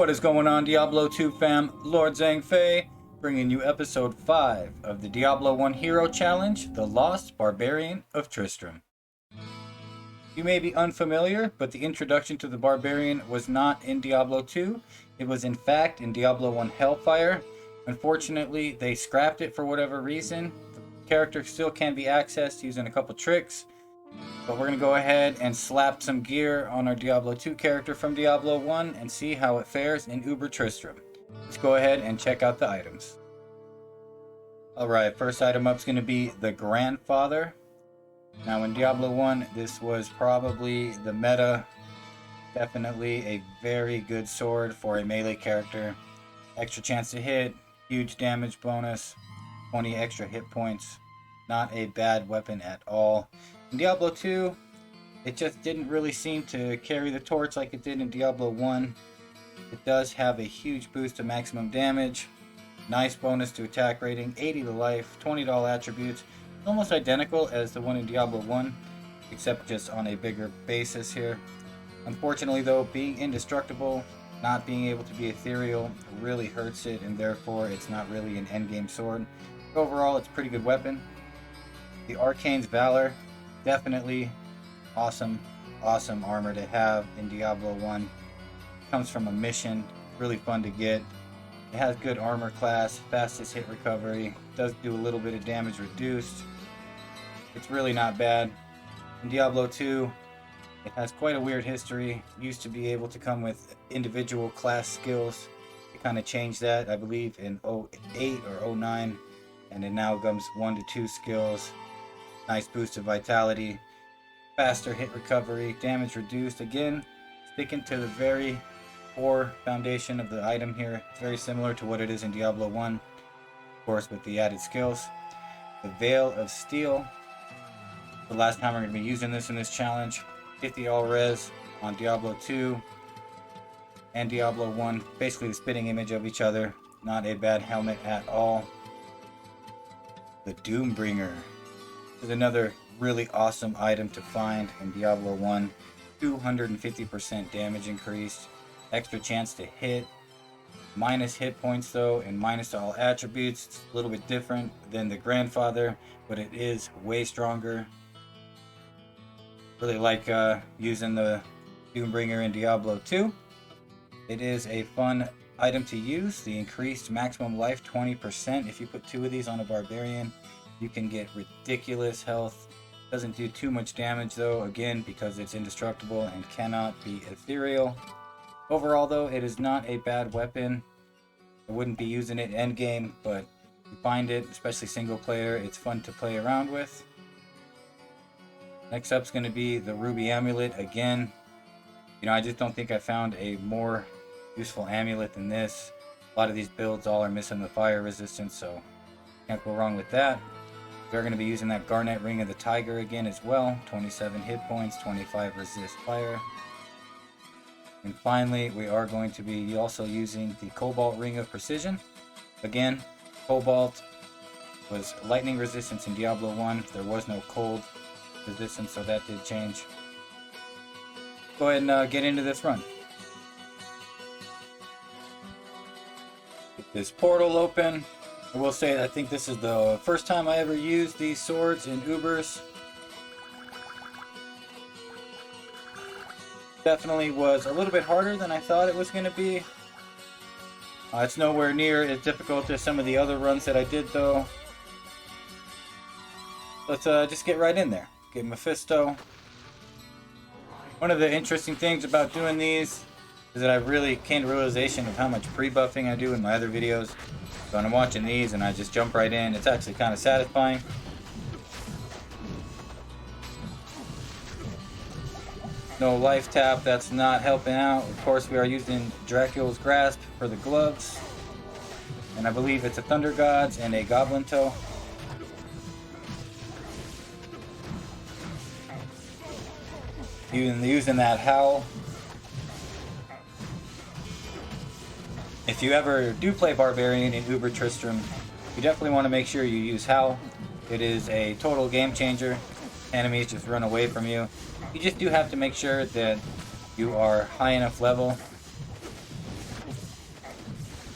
What is going on, Diablo 2 fam? LordZhangFei, bringing you episode 5 of the Diablo 1 Hero Challenge, The Lost Barbarian of Tristram. You may be unfamiliar, but the introduction to the Barbarian was not in Diablo 2. It was in fact in Diablo 1 Hellfire. Unfortunately, they scrapped it for whatever reason. The character still can be accessed using a couple tricks. But we're going to go ahead and slap some gear on our Diablo 2 character from Diablo 1 and see how it fares in Uber Tristram. Let's go ahead and check out the items. Alright, first item up is going to be the Grandfather. Now in Diablo 1, this was probably the meta. Definitely a very good sword for a melee character. Extra chance to hit, huge damage bonus, 20 extra hit points. Not a bad weapon at all. In Diablo 2, it just didn't really seem to carry the torch like it did in Diablo 1. It does have a huge boost to maximum damage, nice bonus to attack rating, 80 to life, 20 to all attributes, almost identical as the one in Diablo 1, except just on a bigger basis here. Unfortunately though, being indestructible, not being able to be ethereal, really hurts it, and therefore it's not really an endgame sword. Overall, it's a pretty good weapon. The Arkains Valor, definitely awesome armor to have in Diablo 1. Comes from a mission, really fun to get. It has good armor class, fastest hit recovery, does do a little bit of damage reduced. It's really not bad. In Diablo 2, it has quite a weird history. Used to be able to come with individual class skills. It kind of changed that, I believe, in 08 or 09, and it now comes 1 to 2 skills. Nice boost to vitality, faster hit recovery, damage reduced. Again, sticking to the very core foundation of the item here. It's very similar to what it is in Diablo 1, of course, with the added skills. The Veil of Steel. The last time we're going to be using this in this challenge. 50 all res on Diablo 2 and Diablo 1. Basically the spitting image of each other. Not a bad helmet at all. The Doombringer is another really awesome item to find in Diablo 1. 250% damage increased, extra chance to hit, minus hit points though, and minus to all attributes. It's a little bit different than the Grandfather, but it is way stronger. Really like using the Doombringer in Diablo 2. It is a fun item to use. The increased maximum life 20%. If you put 2 of these on a Barbarian, you can get ridiculous health. Doesn't do too much damage though, again because it's indestructible and cannot be ethereal. Overall though, it is not a bad weapon. I wouldn't be using it endgame, but you find it, especially single player, it's fun to play around with. Next up is going to be the Ruby Amulet. Again, I just don't think I found a more useful amulet than this. A lot of these builds all are missing the fire resistance, so can't go wrong with that. We're going to be using that Garnet Ring of the Tiger again as well. 27 hit points, 25 resist fire. And finally, we are going to be also using the Cobalt Ring of Precision. Again, Cobalt was lightning resistance in Diablo 1. There was no cold resistance, so that did change. Go ahead and get into this run. Get this portal open. I will say I think this is the first time I ever used these swords in Ubers. Definitely was a little bit harder than I thought it was going to be. It's nowhere near as difficult as some of the other runs that I did though. Let's just get right in there. Get Mephisto. One of the interesting things about doing these is that I really came to realization of how much pre-buffing I do in my other videos. So when I'm watching these and I just jump right in, it's actually kind of satisfying. No life tap, that's not helping out. Of course, we are using Dracula's Grasp for the gloves. And I believe it's a Thunder Gods and a Goblin Toe. Using that Howl. If you ever do play Barbarian in Uber Tristram, you definitely want to make sure you use Howl. It is a total game changer. Enemies just run away from you. You just do have to make sure that you are high enough level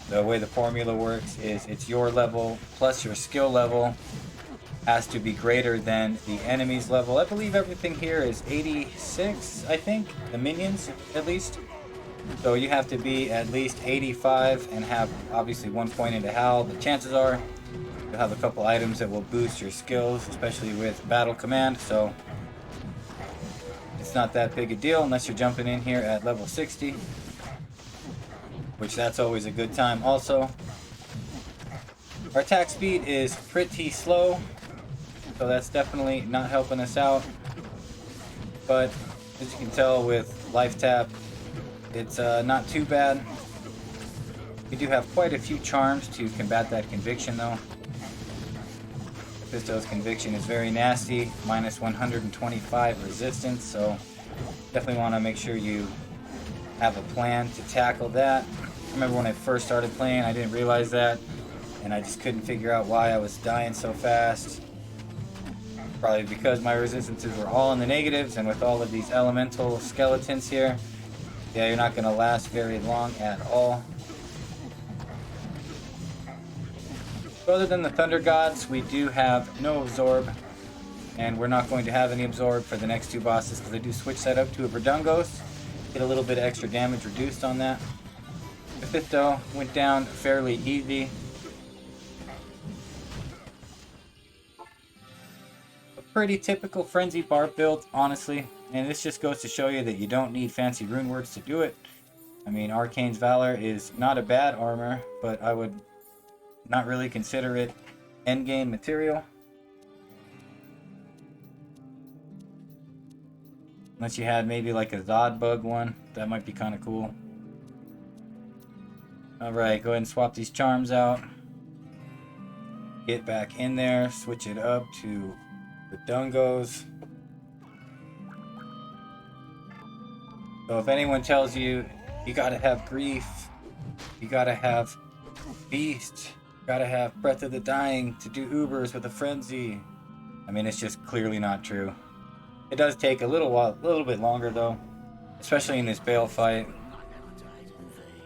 The way the formula works is it's your level plus your skill level has to be greater than the enemy's level. I believe everything here is 86, I think, the minions at least. So you have to be at least 85 and have obviously 1 point into HAL, but chances are you'll have a couple items that will boost your skills, especially with battle command, so it's not that big a deal unless you're jumping in here at level 60, which that's always a good time also. Our attack speed is pretty slow, so that's definitely not helping us out. But as you can tell with life tap, it's not too bad. We do have quite a few charms to combat that conviction though. Fisto's conviction is very nasty, minus 125 resistance, so definitely want to make sure you have a plan to tackle that. I remember when I first started playing, I didn't realize that, and I just couldn't figure out why I was dying so fast. Probably because my resistances were all in the negatives, and with all of these elemental skeletons here, yeah, you're not going to last very long at all. So other than the Thunder Gods, we do have no Absorb, and we're not going to have any Absorb for the next two bosses because I do switch that up to a Verdungos. Get a little bit of extra damage reduced on that. The Fisto went down fairly easy. A pretty typical Frenzy Barb build, honestly. And this just goes to show you that you don't need fancy rune words to do it. I mean, Arkains Valor is not a bad armor, but I would not really consider it endgame material. Unless you had maybe like a Zod bug one, that might be kind of cool. Alright, go ahead and swap these charms out. Get back in there, switch it up to the Dungos. So if anyone tells you, you gotta have Grief, you gotta have Beast, you gotta have Breath of the Dying to do Ubers with a Frenzy, I mean, it's just clearly not true. It does take a little bit longer though, especially in this Bale fight.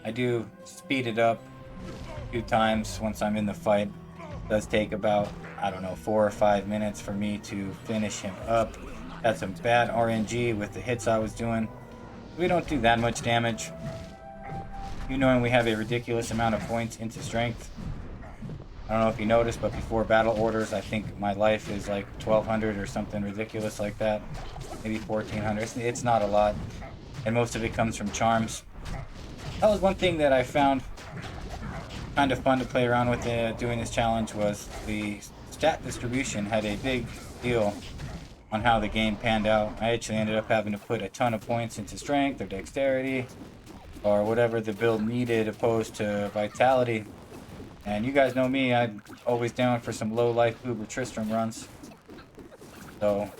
I do speed it up a few times once I'm in the fight. It does take about, I don't know, 4 or 5 minutes for me to finish him up. Had some bad RNG with the hits I was doing. We don't do that much damage. You knowing we have a ridiculous amount of points into strength. I don't know if you noticed, but before battle orders, I think my life is like 1200 or something ridiculous like that. Maybe 1400. It's not a lot. And most of it comes from charms. That was one thing that I found kind of fun to play around with doing this challenge, was the stat distribution had a big deal on how the game panned out. I actually ended up having to put a ton of points into strength or dexterity or whatever the build needed opposed to vitality. And you guys know me, I'm always down for some low life Uber Tristram runs. So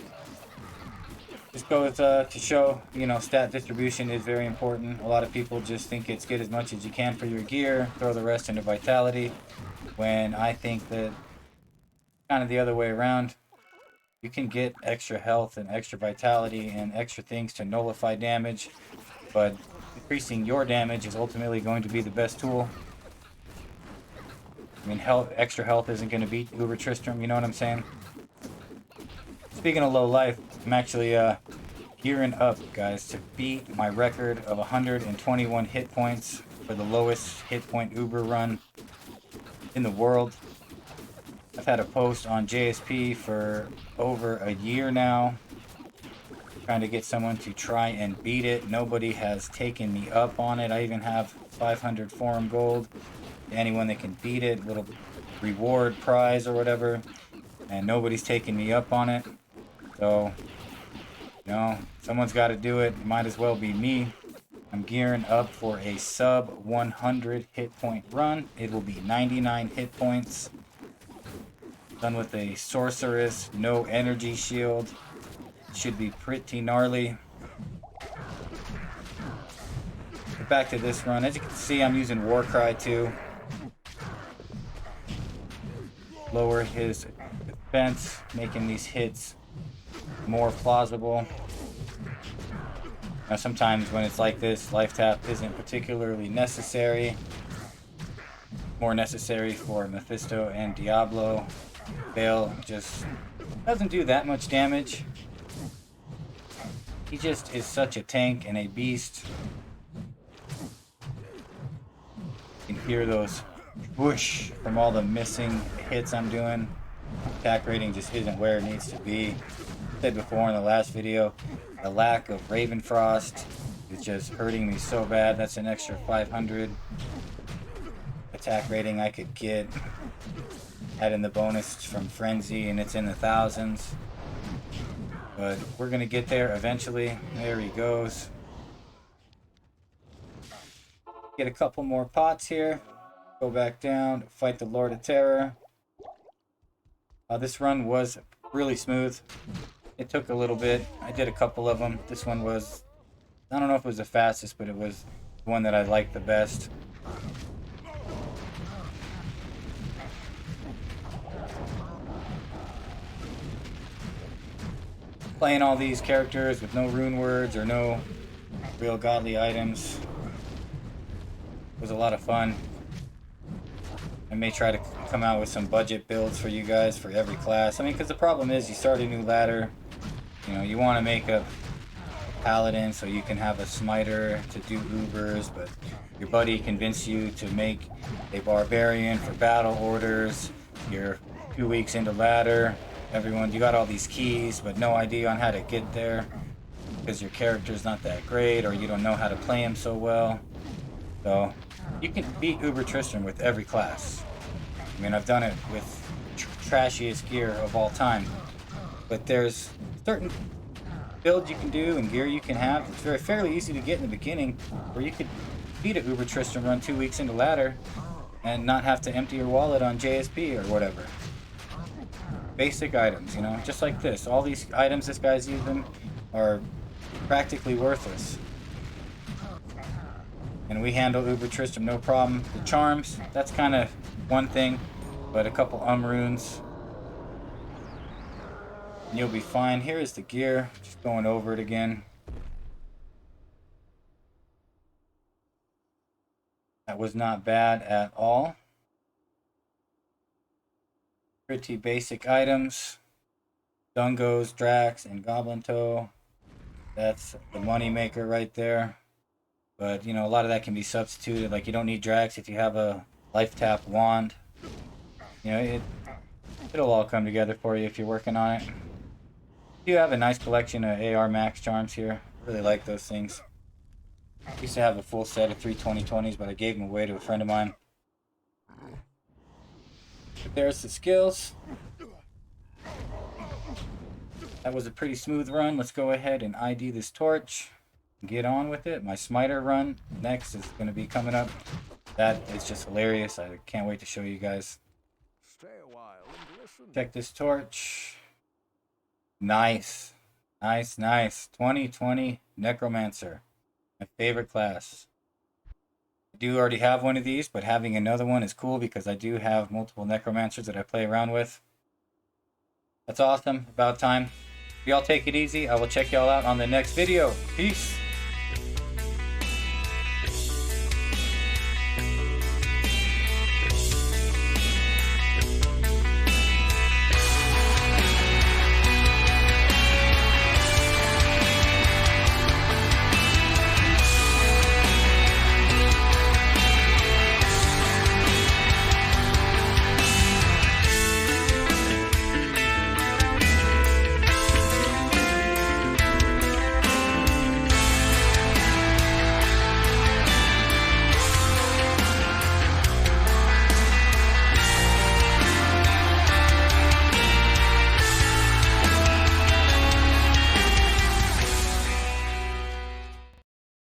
just goes to show, you know, stat distribution is very important. A lot of people just think it's get as much as you can for your gear, throw the rest into vitality, when I think that kind of the other way around. You can get extra health and extra vitality and extra things to nullify damage, but increasing your damage is ultimately going to be the best tool. I mean, extra health isn't going to beat Uber Tristram, you know what I'm saying? Speaking of low life, I'm actually gearing up, guys, to beat my record of 121 hit points for the lowest hit point Uber run in the world. I've had a post on JSP for over a year now, trying to get someone to try and beat it. Nobody has taken me up on it. I even have 500 forum gold. Anyone that can beat it, little reward prize or whatever, and nobody's taken me up on it. So, you know, someone's got to do it. It might as well be me. I'm gearing up for a sub 100 hit point run. It will be 99 hit points. Done with a sorceress, no energy shield. Should be pretty gnarly. But back to this run. As you can see, I'm using Warcry too. Lower his defense, making these hits more plausible. Now sometimes when it's like this, life tap isn't particularly necessary. more necessary for Mephisto and Diablo. Bale just doesn't do that much damage. He just is such a tank and a beast. You can hear those whoosh from all the missing hits I'm doing. Attack rating just isn't where it needs to be. I said before in the last video, the lack of Ravenfrost is just hurting me so bad. That's an extra 500 attack rating I could get. Add in the bonus from Frenzy and it's in the thousands. But we're gonna get there eventually. There he goes. Get a couple more pots here. Go back down, fight the Lord of Terror. This run was really smooth. It took a little bit. I did a couple of them. This one was, I don't know if it was the fastest, but it was the one that I liked the best. Playing all these characters with no rune words or no real godly items was a lot of fun. I may try to come out with some budget builds for you guys for every class. I mean, because the problem is you start a new ladder, you know, you want to make a paladin so you can have a smiter to do Ubers, but your buddy convinced you to make a barbarian for battle orders. You're 2 weeks into ladder. Everyone, you got all these keys, but no idea on how to get there because your character's not that great or you don't know how to play him so well. So you can beat Uber Tristram with every class. I mean, I've done it with trashiest gear of all time. But there's certain builds you can do and gear you can have. It's fairly easy to get in the beginning, where you could beat a Uber Tristram run 2 weeks into ladder and not have to empty your wallet on JSP or whatever. Basic items, you know, just like this. All these items this guy's using are practically worthless. And we handle Uber Tristram no problem. The charms, that's kind of one thing, but a couple runes, and you'll be fine. Here is the gear, just going over it again. That was not bad at all. Pretty basic items. Dungos, Drax, and Goblin Toe. That's the money maker right there. But, you know, a lot of that can be substituted. Like, you don't need Drax if you have a life tap wand. You know, it'll all come together for you if you're working on it. You have a nice collection of AR Max charms here. Really like those things. I used to have a full set of 32020s, but I gave them away to a friend of mine. But there's the skills. That was a pretty smooth run. Let's go ahead and ID this torch. Get on with it. My smiter run next is going to be coming up. That is just hilarious. I can't wait to show you guys. Stay a while and listen. Check this torch. Nice. Nice, nice. 2020 Necromancer. My favorite class. I do already have one of these, but having another one is cool because I do have multiple Necromancers that I play around with. That's awesome. About time. Y'all take it easy. I will check y'all out on the next video. Peace.